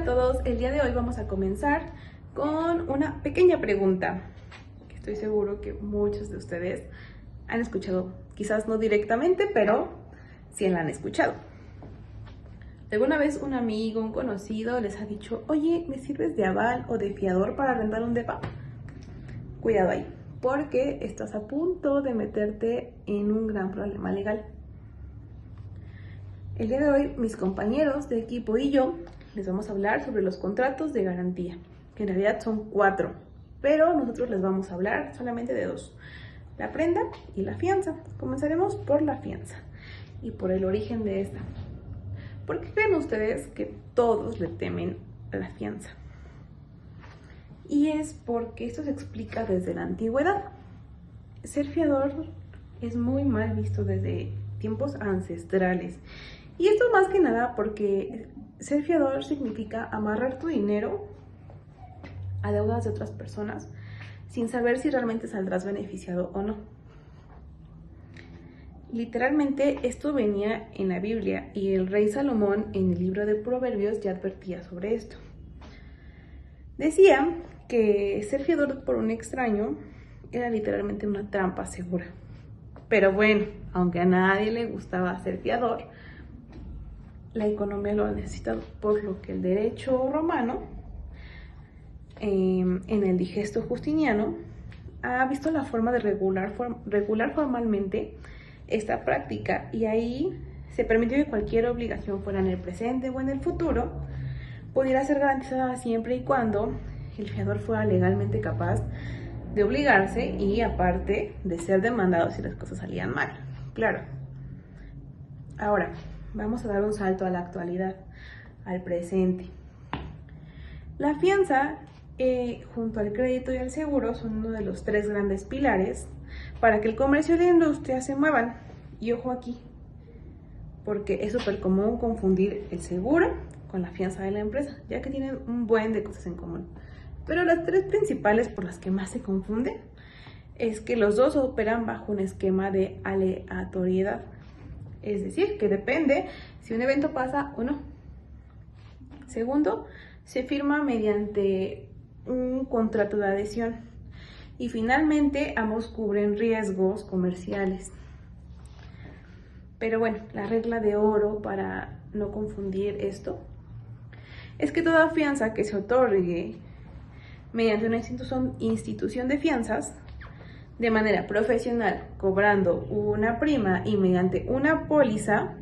a todos, el día de hoy vamos a comenzar con una pequeña pregunta que estoy seguro que muchos de ustedes han escuchado, quizás no directamente, pero sí la han escuchado. ¿Alguna vez un amigo, un conocido les ha dicho, oye, ¿me sirves de aval o de fiador para rentar un depa? Cuidado ahí, porque estás a punto de meterte en un gran problema legal. El día de hoy, mis compañeros de equipo y yo les vamos a hablar sobre los contratos de garantía, que en realidad son 4, pero nosotros les vamos a hablar solamente de 2, la prenda y la fianza. Comenzaremos por la fianza y por el origen de esta. ¿Por qué creen ustedes que todos le temen a la fianza? Y es porque esto se explica desde la antigüedad. Ser fiador es muy mal visto desde tiempos ancestrales. Y esto más que nada porque ser fiador significa amarrar tu dinero a deudas de otras personas sin saber si realmente saldrás beneficiado o no. Literalmente esto venía en la Biblia y el rey Salomón en el libro de Proverbios ya advertía sobre esto. Decía que ser fiador por un extraño era literalmente una trampa segura. Pero bueno, aunque a nadie le gustaba ser fiador, la economía lo ha necesitado, por lo que el derecho romano, en el Digesto Justiniano, ha visto la forma de regular formalmente esta práctica, y ahí se permitió que cualquier obligación, fuera en el presente o en el futuro, pudiera ser garantizada siempre y cuando el fiador fuera legalmente capaz de obligarse y aparte de ser demandado si las cosas salían mal. Claro. Ahora, vamos a dar un salto a la actualidad, al presente. La fianza, junto al crédito y al seguro, son uno de los 3 grandes pilares para que el comercio y la industria se muevan. Y ojo aquí, porque es súper común confundir el seguro con la fianza de la empresa, ya que tienen un buen de cosas en común. Pero las 3 principales por las que más se confunden es que los dos operan bajo un esquema de aleatoriedad. Es decir, que depende si un evento pasa o no. Segundo, se firma mediante un contrato de adhesión. Y finalmente, ambos cubren riesgos comerciales. Pero bueno, la regla de oro para no confundir esto es que toda fianza que se otorgue mediante una institución de fianzas de manera profesional, cobrando una prima y mediante una póliza,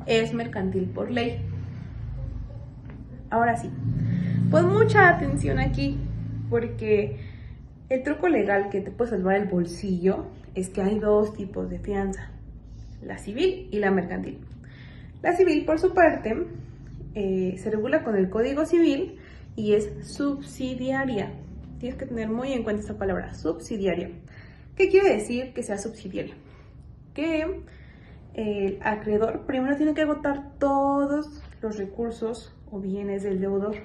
es mercantil por ley. Ahora sí, pon mucha atención aquí, porque el truco legal que te puede salvar el bolsillo es que hay 2 tipos de fianza, la civil y la mercantil. La civil, por su parte, se regula con el Código Civil y es subsidiaria. Tienes que tener muy en cuenta esta palabra, subsidiaria. ¿Qué quiere decir que sea subsidiaria? Que el acreedor primero tiene que agotar todos los recursos o bienes del deudor.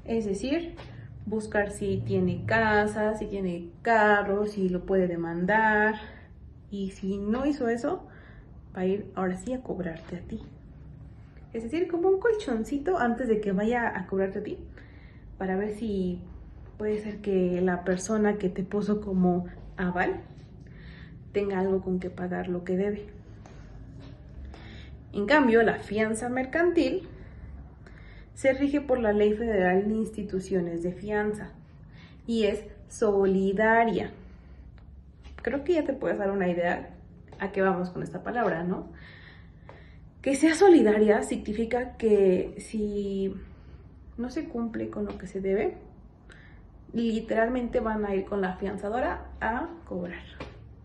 Es decir, buscar si tiene casa, si tiene carro, si lo puede demandar. Y si no hizo eso, va a ir ahora sí a cobrarte a ti. Es decir, como un colchoncito antes de que vaya a cobrarte a ti, para ver si puede ser que la persona que te puso como aval tenga algo con que pagar lo que debe. En cambio, la fianza mercantil se rige por la Ley Federal de Instituciones de Fianza y es solidaria. Creo que ya te puedes dar una idea a qué vamos con esta palabra, ¿no? Que sea solidaria significa que si no se cumple con lo que se debe, literalmente van a ir con la fianzadora a cobrar.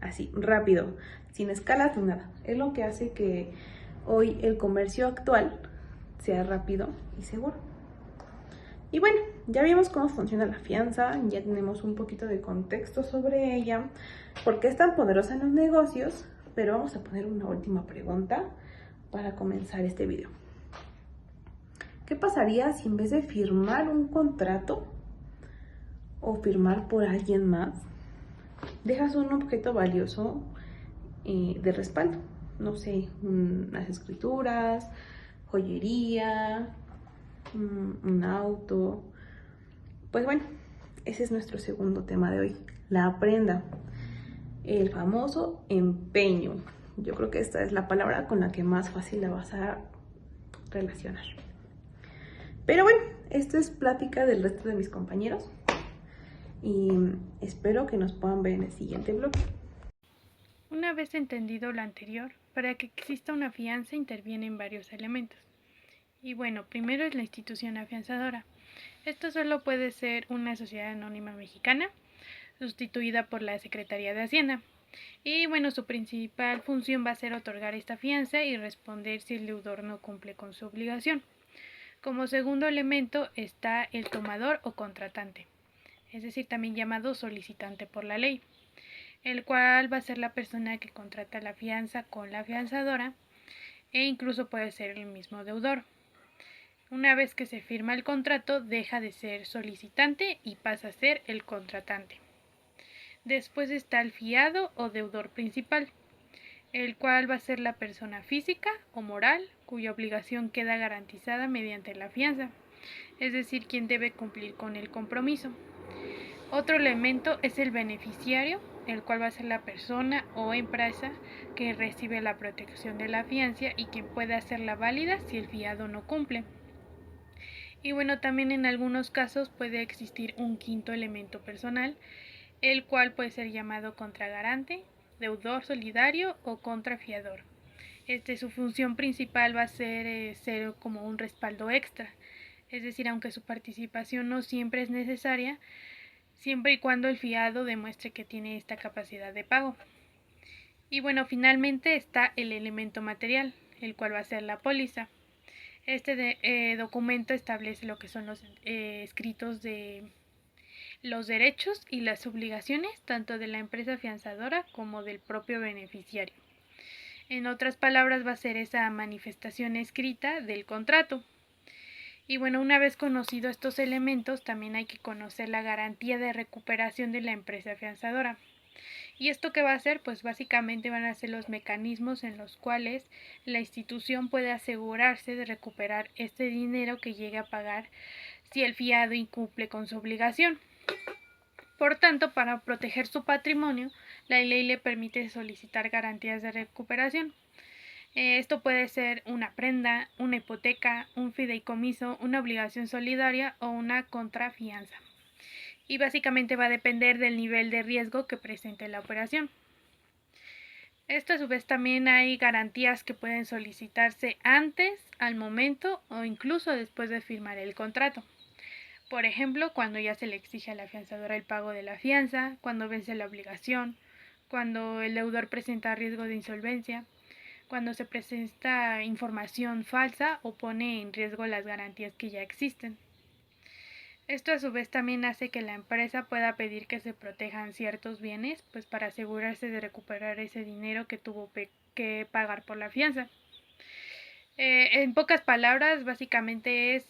Así, rápido, sin escalas ni nada. Es lo que hace que hoy el comercio actual sea rápido y seguro. Y bueno, ya vimos cómo funciona la fianza, ya tenemos un poquito de contexto sobre ella, por qué es tan poderosa en los negocios, pero vamos a poner una última pregunta para comenzar este video. ¿Qué pasaría si en vez de firmar un contrato o firmar por alguien más, dejas un objeto valioso de respaldo? No sé, unas escrituras, joyería, un auto. Pues bueno, ese es nuestro segundo tema de hoy, la prenda, el famoso empeño. Yo creo que esta es la palabra con la que más fácil la vas a relacionar. Pero bueno, esto es plática del resto de mis compañeros y espero que nos puedan ver en el siguiente blog. Una vez entendido lo anterior, para que exista una fianza intervienen varios elementos. Y bueno, primero es la institución afianzadora. Esto solo puede ser una sociedad anónima mexicana, sustituida por la Secretaría de Hacienda. Y bueno, su principal función va a ser otorgar esta fianza y responder si el deudor no cumple con su obligación. Como segundo elemento está el tomador o contratante, es decir, también llamado solicitante por la ley, el cual va a ser la persona que contrata la fianza con la fianzadora e incluso puede ser el mismo deudor. Una vez que se firma el contrato, deja de ser solicitante y pasa a ser el contratante. Después está el fiado o deudor principal, el cual va a ser la persona física o moral cuya obligación queda garantizada mediante la fianza, es decir, quien debe cumplir con el compromiso. Otro elemento es el beneficiario, el cual va a ser la persona o empresa que recibe la protección de la fianza y quien puede hacerla válida si el fiado no cumple. Y bueno, también en algunos casos puede existir un quinto elemento personal, el cual puede ser llamado contragarante, deudor solidario o contrafiador. Su función principal va a ser como un respaldo extra, es decir, aunque su participación no siempre es necesaria, siempre y cuando el fiado demuestre que tiene esta capacidad de pago. Y bueno, finalmente está el elemento material, el cual va a ser la póliza. Documento establece lo que son los escritos de los derechos y las obligaciones tanto de la empresa fianzadora como del propio beneficiario. En otras palabras, va a ser esa manifestación escrita del contrato. Y bueno, una vez conocido estos elementos, también hay que conocer la garantía de recuperación de la empresa fianzadora. ¿Y esto qué va a hacer? Pues básicamente van a ser los mecanismos en los cuales la institución puede asegurarse de recuperar este dinero que llegue a pagar si el fiado incumple con su obligación. Por tanto, para proteger su patrimonio, la ley le permite solicitar garantías de recuperación. Esto puede ser una prenda, una hipoteca, un fideicomiso, una obligación solidaria o una contrafianza. Y básicamente va a depender del nivel de riesgo que presente la operación. Esto a su vez también hay garantías que pueden solicitarse antes, al momento o incluso después de firmar el contrato. Por ejemplo, cuando ya se le exige a la fianzadora el pago de la fianza, cuando vence la obligación, cuando el deudor presenta riesgo de insolvencia, cuando se presenta información falsa o pone en riesgo las garantías que ya existen. Esto a su vez también hace que la empresa pueda pedir que se protejan ciertos bienes, pues para asegurarse de recuperar ese dinero que tuvo que pagar por la fianza. En pocas palabras, básicamente es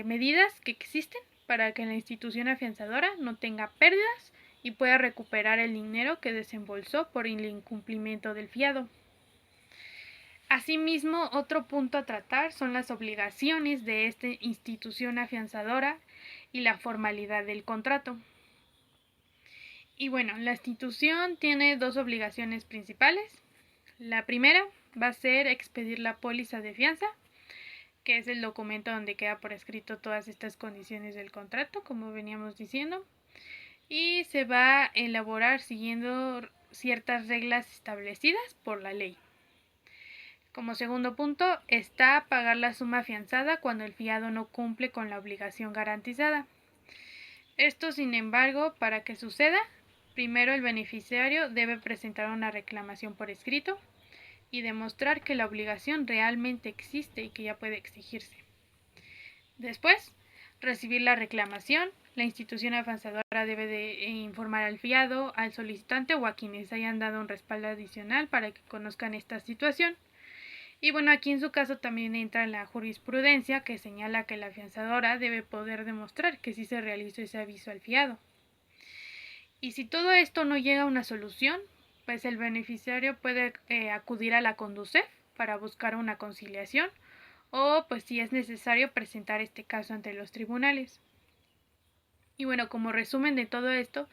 medidas que existen para que la institución afianzadora no tenga pérdidas y pueda recuperar el dinero que desembolsó por el incumplimiento del fiado. Asimismo, otro punto a tratar son las obligaciones de esta institución afianzadora y la formalidad del contrato. Y bueno, la institución tiene dos obligaciones principales. La primera va a ser expedir la póliza de fianza, que es el documento donde queda por escrito todas estas condiciones del contrato, como veníamos diciendo, y se va a elaborar siguiendo ciertas reglas establecidas por la ley. Como segundo punto está pagar la suma afianzada cuando el fiado no cumple con la obligación garantizada. Esto, sin embargo, para que suceda, primero el beneficiario debe presentar una reclamación por escrito y demostrar que la obligación realmente existe y que ya puede exigirse. Después, recibir la reclamación, la institución afianzadora debe de informar al fiado, al solicitante o a quienes hayan dado un respaldo adicional para que conozcan esta situación. Y bueno, aquí en su caso también entra la jurisprudencia que señala que la afianzadora debe poder demostrar que sí se realizó ese aviso al fiado. Y si todo esto no llega a una solución, pues el beneficiario puede acudir a la Conducef para buscar una conciliación o pues si es necesario presentar este caso ante los tribunales. Y bueno, como resumen de todo esto,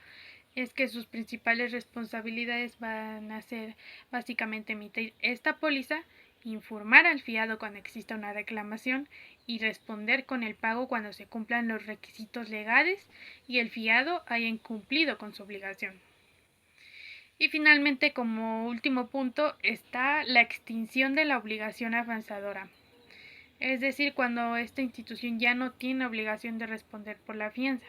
es que sus principales responsabilidades van a ser básicamente emitir esta póliza, informar al fiado cuando exista una reclamación y responder con el pago cuando se cumplan los requisitos legales y el fiado haya incumplido con su obligación. Y finalmente, como último punto, está la extinción de la obligación afianzadora. Es decir, cuando esta institución ya no tiene obligación de responder por la fianza.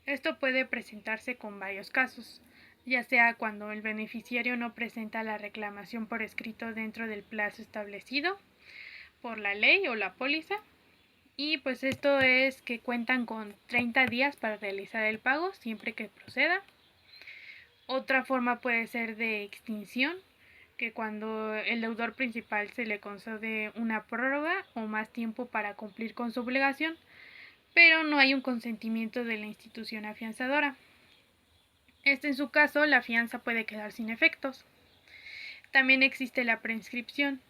Esto puede presentarse con varios casos, ya sea cuando el beneficiario no presenta la reclamación por escrito dentro del plazo establecido por la ley o la póliza, y pues esto es que cuentan con 30 días para realizar el pago siempre que proceda. Otra forma puede ser de extinción, que cuando el deudor principal se le concede una prórroga o más tiempo para cumplir con su obligación, pero no hay un consentimiento de la institución afianzadora. En su caso, la fianza puede quedar sin efectos. También existe la prescripción,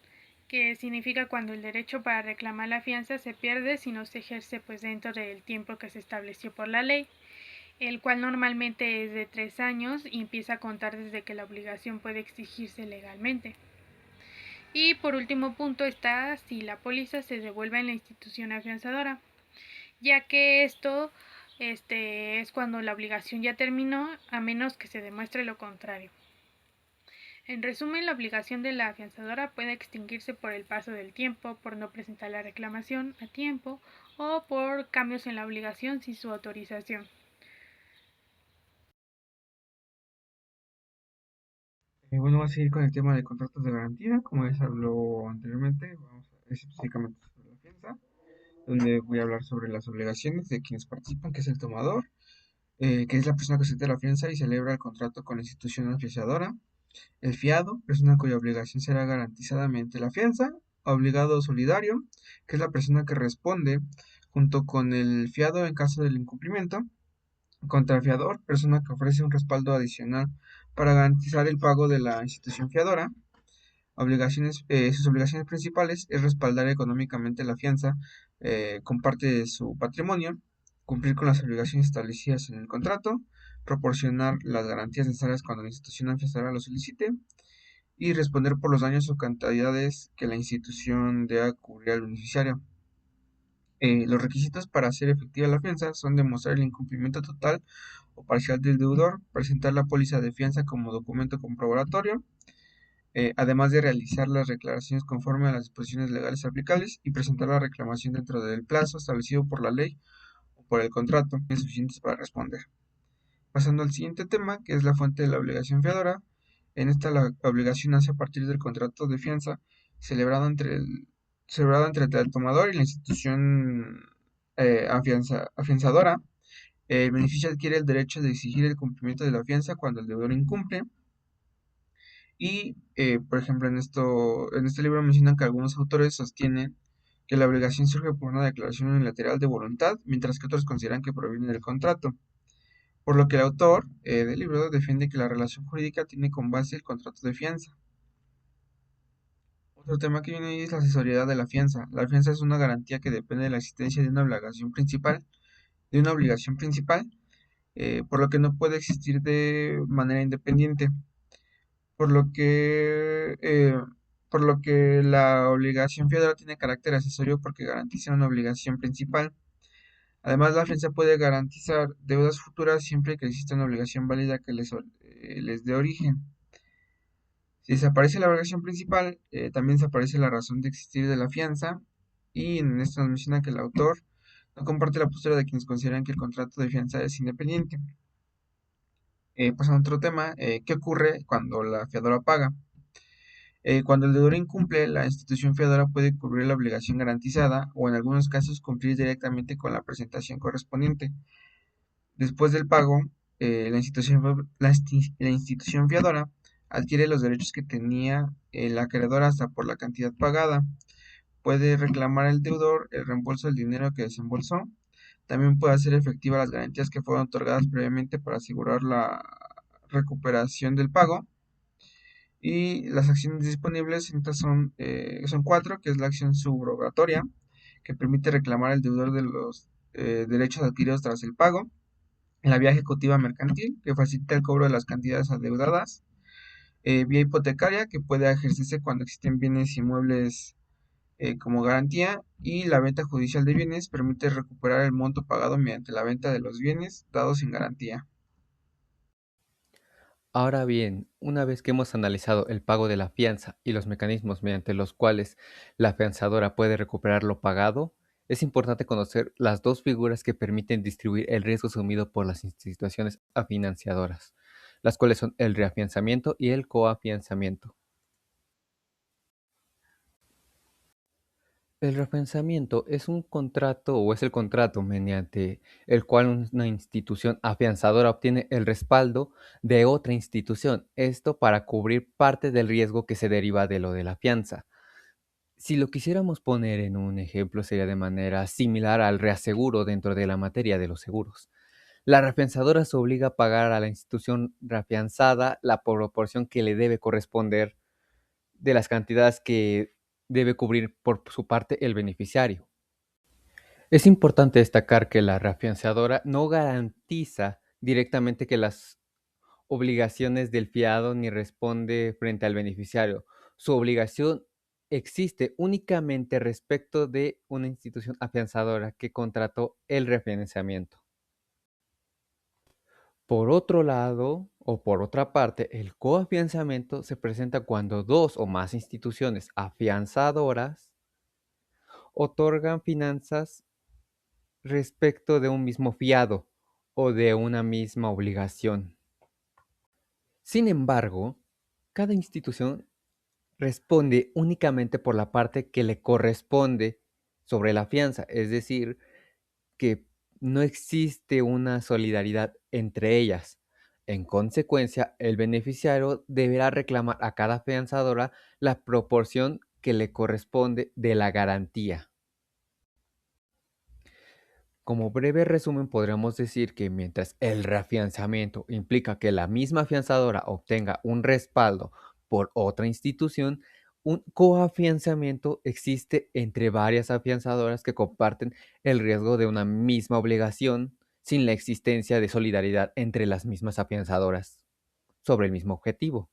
que significa cuando el derecho para reclamar la fianza se pierde si no se ejerce pues dentro del tiempo que se estableció por la ley, el cual normalmente es de 3 años y empieza a contar desde que la obligación puede exigirse legalmente. Y por último punto está si la póliza se devuelve en la institución afianzadora, ya que esto es cuando la obligación ya terminó, a menos que se demuestre lo contrario. En resumen, la obligación de la afianzadora puede extinguirse por el paso del tiempo, por no presentar la reclamación a tiempo o por cambios en la obligación sin su autorización. Bueno, vamos a seguir con el tema de contratos de garantía. Como ya se habló anteriormente, vamos a específicamente sobre la fianza, donde voy a hablar sobre las obligaciones de quienes participan, que es el tomador, que es la persona que acepta la fianza y celebra el contrato con la institución afianzadora, el fiado, persona cuya obligación será garantizada mediante la fianza, obligado solidario, que es la persona que responde junto con el fiado en caso del incumplimiento, contrafiador, persona que ofrece un respaldo adicional para garantizar el pago de la institución fiadora. Sus obligaciones principales es respaldar económicamente la fianza con parte de su patrimonio, cumplir con las obligaciones establecidas en el contrato, proporcionar las garantías necesarias cuando la institución fianzadora lo solicite y responder por los daños o cantidades que la institución deba cubrir al beneficiario. Los requisitos para hacer efectiva la fianza son demostrar el incumplimiento total o parcial del deudor, presentar la póliza de fianza como documento comprobatorio, además de realizar las declaraciones conforme a las disposiciones legales aplicables y presentar la reclamación dentro del plazo establecido por la ley o por el contrato, es suficientes para responder. Pasando al siguiente tema, que es la fuente de la obligación fiadora. En esta la obligación nace a partir del contrato de fianza celebrado entre el tomador y la institución afianzadora. El beneficio adquiere el derecho de exigir el cumplimiento de la fianza cuando el deudor incumple. Y, por ejemplo, en este libro mencionan que algunos autores sostienen que la obligación surge por una declaración unilateral de voluntad, mientras que otros consideran que proviene del contrato. Por lo que el autor del libro defiende que la relación jurídica tiene como base el contrato de fianza. Otro tema que viene ahí es la asesoría de la fianza. La fianza es una garantía que depende de la existencia de una obligación principal, por lo que no puede existir de manera independiente. Por lo que, eh, por lo que la obligación fiadora tiene carácter accesorio porque garantiza una obligación principal. Además, la fianza puede garantizar deudas futuras siempre que exista una obligación válida que les dé origen. Si desaparece la obligación principal, también desaparece la razón de existir de la fianza, y en esto nos menciona que el autor no comparte la postura de quienes consideran que el contrato de fianza es independiente. Pasando a otro tema, ¿qué ocurre cuando la fiadora paga? Cuando el deudor incumple, la institución fiadora puede cubrir la obligación garantizada o en algunos casos cumplir directamente con la presentación correspondiente. Después del pago, la institución fiadora adquiere los derechos que tenía el acreedor hasta por la cantidad pagada. Puede reclamar al deudor el reembolso del dinero que desembolsó. También puede hacer efectiva las garantías que fueron otorgadas previamente para asegurar la recuperación del pago. Y las acciones disponibles estas son cuatro, que es la acción subrogatoria, que permite reclamar al deudor de los derechos adquiridos tras el pago. La vía ejecutiva mercantil, que facilita el cobro de las cantidades adeudadas. Vía hipotecaria, que puede ejercerse cuando existen bienes inmuebles como garantía. Y la venta judicial de bienes permite recuperar el monto pagado mediante la venta de los bienes dados sin garantía. Ahora bien, una vez que hemos analizado el pago de la fianza y los mecanismos mediante los cuales la fianzadora puede recuperar lo pagado, es importante conocer las dos figuras que permiten distribuir el riesgo asumido por las instituciones afinanciadoras, las cuales son el reafianzamiento y el coafianzamiento. El reafianzamiento es un contrato o es el contrato mediante el cual una institución afianzadora obtiene el respaldo de otra institución, esto para cubrir parte del riesgo que se deriva de lo de la fianza. Si lo quisiéramos poner en un ejemplo, sería de manera similar al reaseguro dentro de la materia de los seguros. La reafianzadora se obliga a pagar a la institución reafianzada la proporción que le debe corresponder de las cantidades que debe cubrir por su parte el beneficiario. Es importante destacar que la reafianzadora no garantiza directamente que las obligaciones del fiado ni responde frente al beneficiario. Su obligación existe únicamente respecto de una institución afianzadora que contrató el refinanciamiento. Por otro lado, o por otra parte, el coafianzamiento se presenta cuando dos o más instituciones afianzadoras otorgan finanzas respecto de un mismo fiado o de una misma obligación. Sin embargo, cada institución responde únicamente por la parte que le corresponde sobre la fianza, es decir, que no existe una solidaridad entre ellas. En consecuencia, el beneficiario deberá reclamar a cada fianzadora la proporción que le corresponde de la garantía. Como breve resumen, podríamos decir que mientras el reafianzamiento implica que la misma afianzadora obtenga un respaldo por otra institución, un coafianzamiento existe entre varias afianzadoras que comparten el riesgo de una misma obligación sin la existencia de solidaridad entre las mismas afianzadoras sobre el mismo objetivo.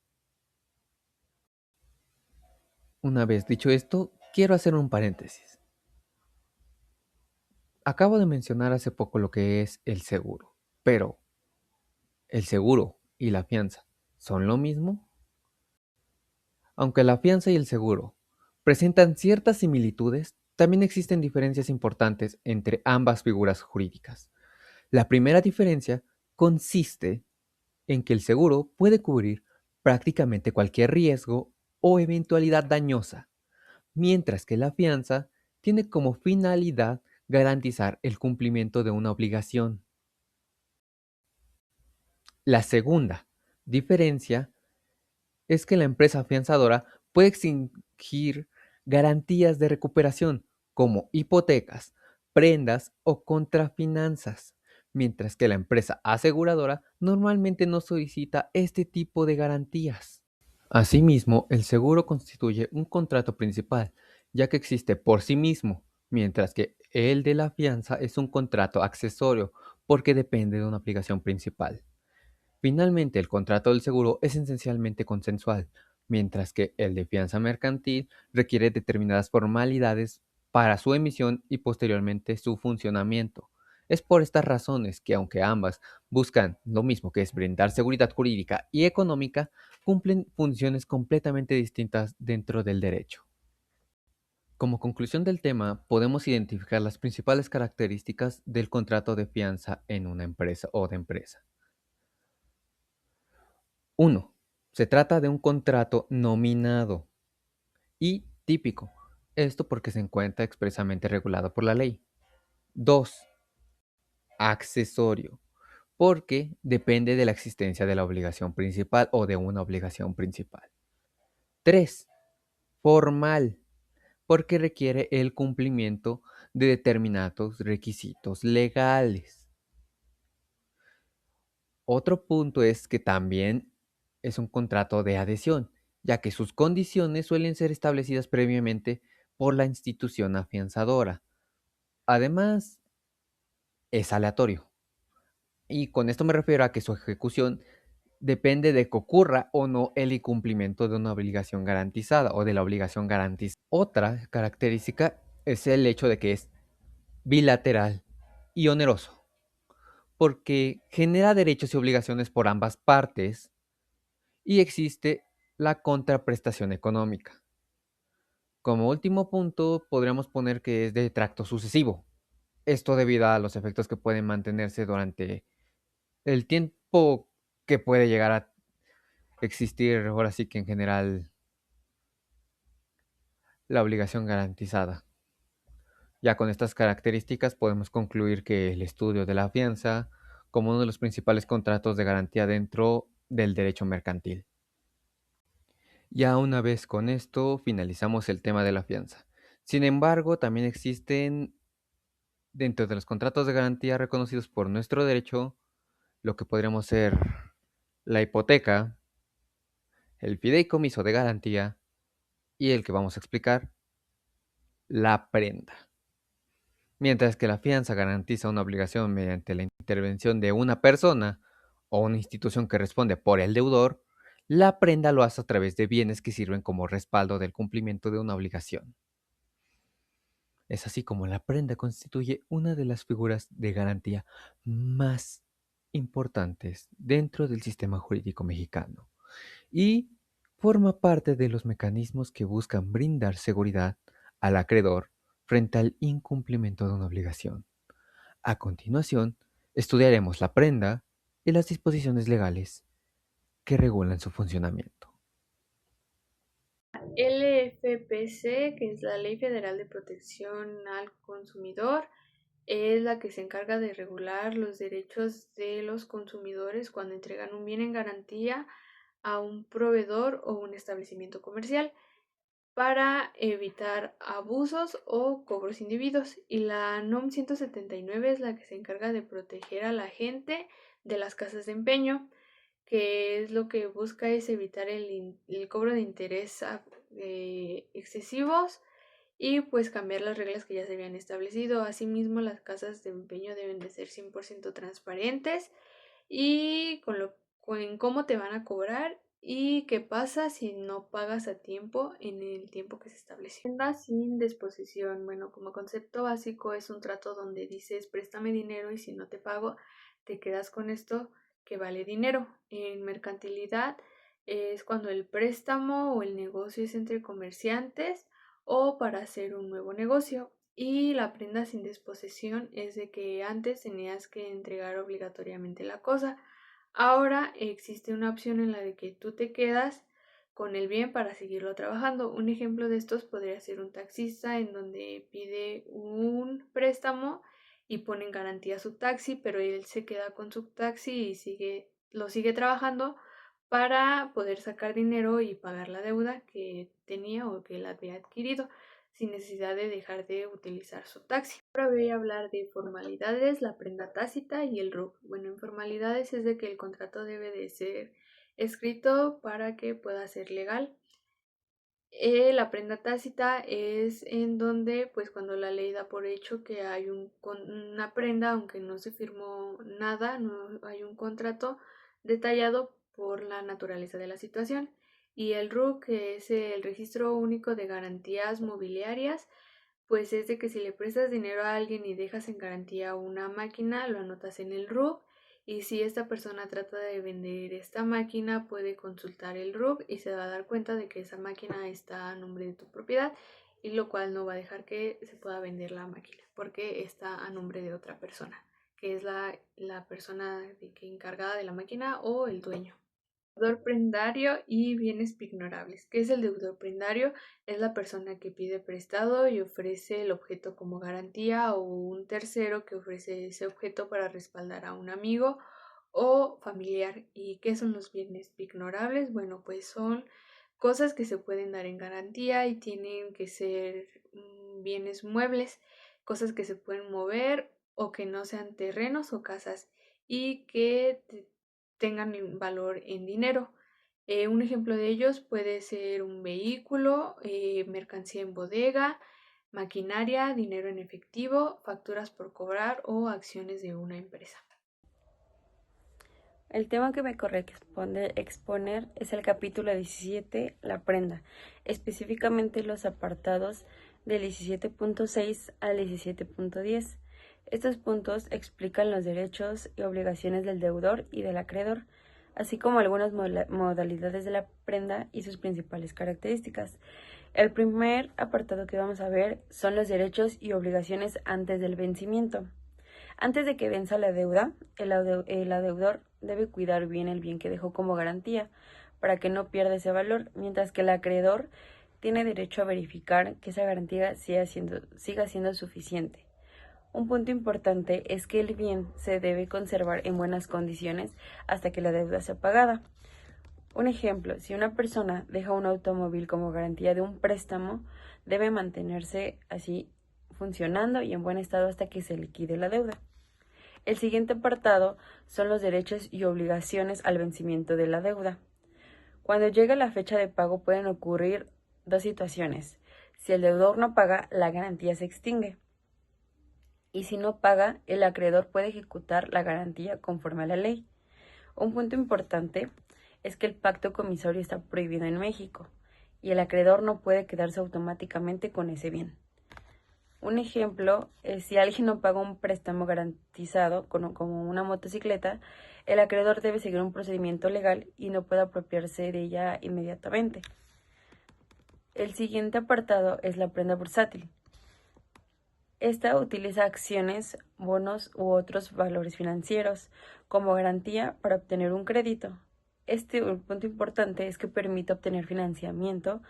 Una vez dicho esto, quiero hacer un paréntesis. Acabo de mencionar hace poco lo que es el seguro, pero ¿el seguro y la fianza son lo mismo? Aunque la fianza y el seguro presentan ciertas similitudes, también existen diferencias importantes entre ambas figuras jurídicas. La primera diferencia consiste en que el seguro puede cubrir prácticamente cualquier riesgo o eventualidad dañosa, mientras que la fianza tiene como finalidad garantizar el cumplimiento de una obligación. La segunda diferencia es que la empresa afianzadora puede exigir garantías de recuperación como hipotecas, prendas o contrafinanzas, mientras que la empresa aseguradora normalmente no solicita este tipo de garantías. Asimismo, el seguro constituye un contrato principal, ya que existe por sí mismo, mientras que el de la fianza es un contrato accesorio porque depende de una obligación principal. Finalmente, el contrato del seguro es esencialmente consensual, mientras que el de fianza mercantil requiere determinadas formalidades para su emisión y posteriormente su funcionamiento. Es por estas razones que, aunque ambas buscan lo mismo, que es brindar seguridad jurídica y económica, cumplen funciones completamente distintas dentro del derecho. Como conclusión del tema, podemos identificar las principales características del contrato de fianza en una empresa o de empresa. 1. Se trata de un contrato nominado y típico. Esto porque se encuentra expresamente regulado por la ley. 2. Accesorio, porque depende de la existencia de la obligación principal o de una obligación principal. 3. Formal, porque requiere el cumplimiento de determinados requisitos legales. Otro punto es que también es un contrato de adhesión ya que sus condiciones suelen ser establecidas previamente por la institución afianzadora. Además, es aleatorio. Y con esto me refiero a que su ejecución depende de que ocurra o no el incumplimiento de una obligación garantizada o de la obligación garantizada. Otra característica es el hecho de que es bilateral y oneroso, porque genera derechos y obligaciones por ambas partes y existe la contraprestación económica. Como último punto, podríamos poner que es de tracto sucesivo. Esto debido a los efectos que pueden mantenerse durante el tiempo que puede llegar a existir, ahora sí que en general, la obligación garantizada. Ya con estas características podemos concluir que el estudio de la fianza como uno de los principales contratos de garantía dentro del derecho mercantil. Ya una vez con esto finalizamos el tema de la fianza. Sin embargo, también existen dentro de los contratos de garantía reconocidos por nuestro derecho lo que podríamos ser la hipoteca, el fideicomiso de garantía y el que vamos a explicar, la prenda. Mientras que la fianza garantiza una obligación mediante la intervención de una persona o una institución que responde por el deudor, la prenda lo hace a través de bienes que sirven como respaldo del cumplimiento de una obligación. Es así como la prenda constituye una de las figuras de garantía más importantes dentro del sistema jurídico mexicano y forma parte de los mecanismos que buscan brindar seguridad al acreedor frente al incumplimiento de una obligación. A continuación, estudiaremos la prenda y las disposiciones legales que regulan su funcionamiento. LFPC, que es la Ley Federal de Protección al Consumidor, es la que se encarga de regular los derechos de los consumidores cuando entregan un bien en garantía a un proveedor o un establecimiento comercial para evitar abusos o cobros indebidos. Y la NOM 179 es la que se encarga de proteger a la gente de las casas de empeño, que es lo que busca es evitar el cobro de interés excesivos y pues cambiar las reglas que ya se habían establecido. Asimismo, las casas de empeño deben de ser 100% transparentes y con cómo te van a cobrar y qué pasa si no pagas a tiempo en el tiempo que se estableció. Prenda sin disposición. Bueno, como concepto básico es un trato donde dices préstame dinero y si no te pago te quedas con esto que vale dinero. En mercantilidad es cuando el préstamo o el negocio es entre comerciantes o para hacer un nuevo negocio. Y la prenda sin disposición es de que antes tenías que entregar obligatoriamente la cosa. Ahora existe una opción en la de que tú te quedas con el bien para seguirlo trabajando. Un ejemplo de estos podría ser un taxista en donde pide un préstamo y pone en garantía su taxi, pero él se queda con su taxi y lo sigue trabajando para poder sacar dinero y pagar la deuda que tenía o que él había adquirido sin necesidad de dejar de utilizar su taxi. Ahora voy a hablar de formalidades, la prenda tácita y el RUC. Bueno, en formalidades es de que el contrato debe de ser escrito para que pueda ser legal. La prenda tácita es en donde, pues cuando la ley da por hecho que hay una prenda, aunque no se firmó nada, no hay un contrato detallado por la naturaleza de la situación. Y el RUC, que es el Registro Único de Garantías Mobiliarias, pues es de que si le prestas dinero a alguien y dejas en garantía una máquina, lo anotas en el RUC y si esta persona trata de vender esta máquina, puede consultar el RUC y se va a dar cuenta de que esa máquina está a nombre de tu propiedad y lo cual no va a dejar que se pueda vender la máquina porque está a nombre de otra persona, que es la persona que encargada de la máquina o el dueño. Deudor prendario y bienes pignorables. ¿Qué es el deudor prendario? Es la persona que pide prestado y ofrece el objeto como garantía o un tercero que ofrece ese objeto para respaldar a un amigo o familiar. ¿Y qué son los bienes pignorables? Bueno, pues son cosas que se pueden dar en garantía y tienen que ser bienes muebles, cosas que se pueden mover o que no sean terrenos o casas y que tengan valor en dinero. Un ejemplo de ellos puede ser un vehículo, mercancía en bodega, maquinaria, dinero en efectivo, facturas por cobrar o acciones de una empresa. El tema que me corresponde exponer es el capítulo 17, la prenda, específicamente los apartados del 17.6 al 17.10. Estos puntos explican los derechos y obligaciones del deudor y del acreedor, así como algunas modalidades de la prenda y sus principales características. El primer apartado que vamos a ver son los derechos y obligaciones antes del vencimiento. Antes de que venza la deuda, el adeudor debe cuidar bien el bien que dejó como garantía para que no pierda ese valor, mientras que el acreedor tiene derecho a verificar que esa garantía siga siendo suficiente. Un punto importante es que el bien se debe conservar en buenas condiciones hasta que la deuda sea pagada. Un ejemplo, si una persona deja un automóvil como garantía de un préstamo, debe mantenerse así funcionando y en buen estado hasta que se liquide la deuda. El siguiente apartado son los derechos y obligaciones al vencimiento de la deuda. Cuando llega la fecha de pago pueden ocurrir dos situaciones. Si el deudor no paga, la garantía se extingue. Y si no paga, el acreedor puede ejecutar la garantía conforme a la ley. Un punto importante es que el pacto comisorio está prohibido en México y el acreedor no puede quedarse automáticamente con ese bien. Un ejemplo es si alguien no paga un préstamo garantizado como una motocicleta, el acreedor debe seguir un procedimiento legal y no puede apropiarse de ella inmediatamente. El siguiente apartado es la prenda bursátil. Esta utiliza acciones, bonos u otros valores financieros como garantía para obtener un crédito. Un punto importante es que permite obtener financiamiento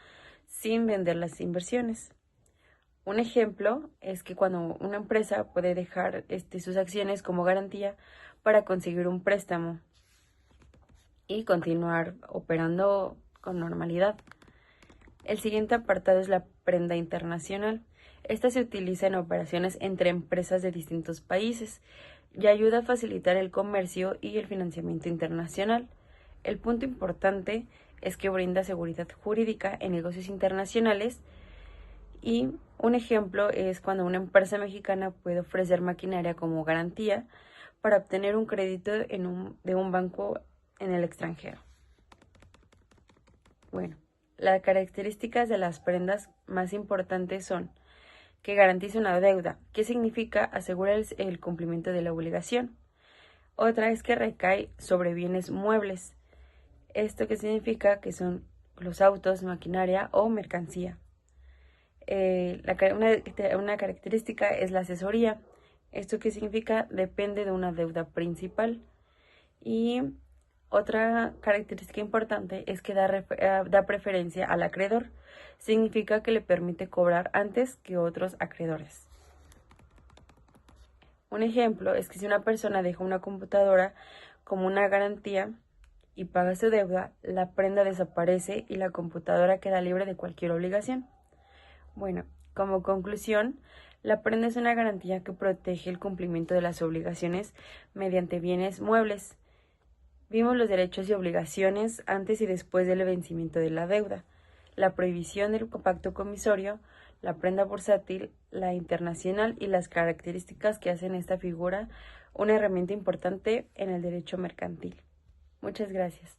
sin vender las inversiones. Un ejemplo es que cuando una empresa puede dejar sus acciones como garantía para conseguir un préstamo y continuar operando con normalidad. El siguiente apartado es la prenda internacional. Esta se utiliza en operaciones entre empresas de distintos países y ayuda a facilitar el comercio y el financiamiento internacional. El punto importante es que brinda seguridad jurídica en negocios internacionales y un ejemplo es cuando una empresa mexicana puede ofrecer maquinaria como garantía para obtener un crédito de un banco en el extranjero. Bueno, las características de las prendas más importantes son que garantiza una deuda. ¿Qué significa? Asegurar el cumplimiento de la obligación. Otra es que recae sobre bienes muebles. ¿Esto qué significa? Que son los autos, maquinaria o mercancía. Una característica es la asesoría. ¿Esto qué significa? Depende de una deuda principal. Y otra característica importante es que da preferencia al acreedor. Significa que le permite cobrar antes que otros acreedores. Un ejemplo es que si una persona deja una computadora como una garantía y paga su deuda, la prenda desaparece y la computadora queda libre de cualquier obligación. Bueno, como conclusión, la prenda es una garantía que protege el cumplimiento de las obligaciones mediante bienes muebles. Vimos los derechos y obligaciones antes y después del vencimiento de la deuda, la prohibición del pacto comisorio, la prenda bursátil, la internacional y las características que hacen esta figura una herramienta importante en el derecho mercantil. Muchas gracias.